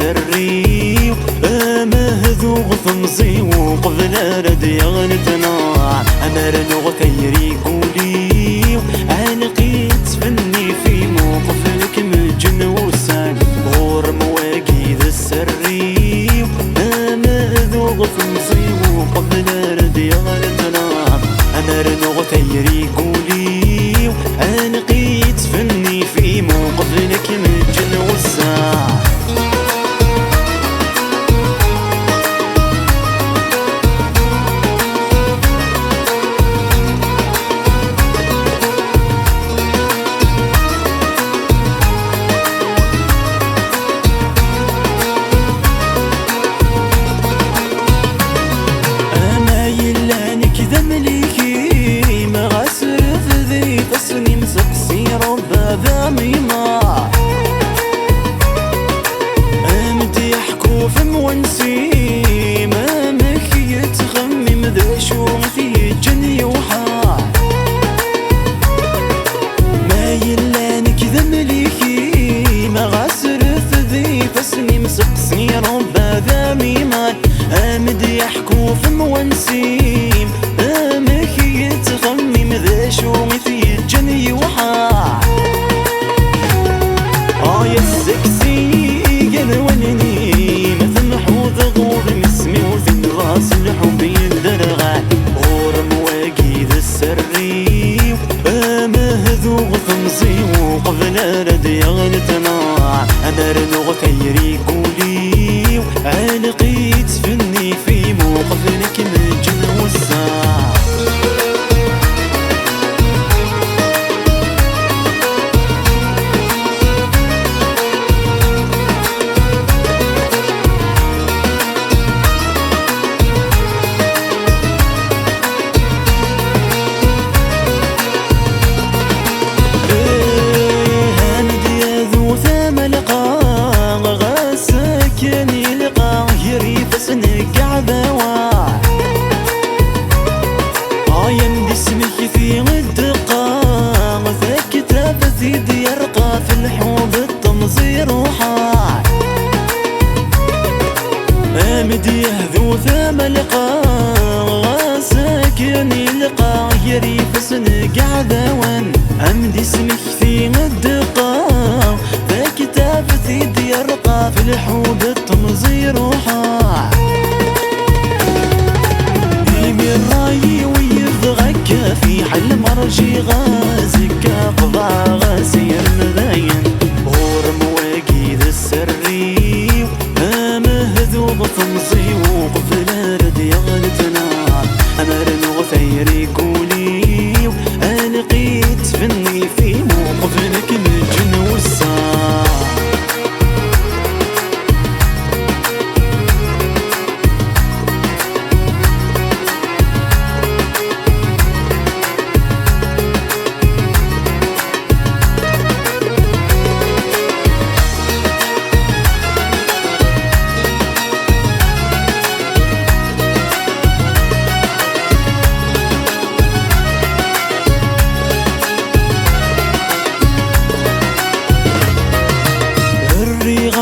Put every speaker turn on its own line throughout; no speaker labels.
السري مهذوغ ثمزي وقبل رد يغلتنا أمر نغتيري قولي عنقيت فني في موقف لك مجن وسان غور مواقيد السري مهذوغ ثمزي وقبل رد يغلتنا أمر نغتيري قولي عنقيت فني في موقف لك مجن وسان فم ونسي ما مكي تخمم ذا شو في جني وحا ما يلانك ذا مليكي ما غاسر ذي فسني مسقسي ربا ذا ميمان امد يحكو فم ونسي ما مكي تخمم ذا شو في جني وحا يا السكسي قلونني الحب يندرغ غور مواقيد السري مهذوغ ثمزي وقبل رد يغلتنا أمر نغتيري قولي علقيت فني في موقف لك مجن والساعة نقع ذوا يمدي اسمك في الدقة ذا كتاب زيد يرقى في الحوض التمزير وحا امدي يهذو ثام لقا ساكن يلقى يريف سنقع ذوان امدي اسمك في الدقة ذا كتاب زيد يرقى في الحوض التمزير وحا الراي ويبغك في حل مرجي غازك قضاء غاسير مباين غور مواقيد السري مهذوب ثمزي وقفل رد يغلتنا أمر نغفيري قولي ألقيت فني في موقف لك مجن والساعة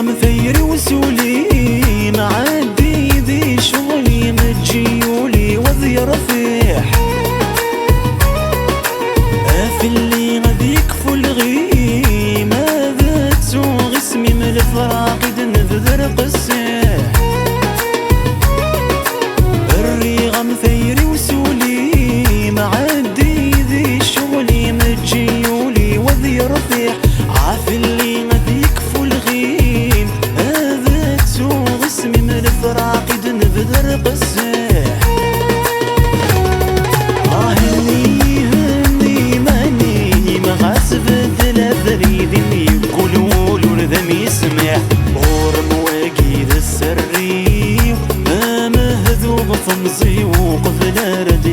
مثير وسولي معدي ذي شغلي متجيولي وذي رفيح في اللي غذيك فلغي ماذا تسوغ اسمي من الفراق نذر قسيح الريغة مثير وسولي معدي ذي شغلي متجيولي وذي رفيح عافي اللي غذيك فلغي فراقد نبذر قسيح هني ماني مغاسب الثلاثريد يقولوا لذم يسمع غور مواقيد السري مهذوب ثمزي وقفل رد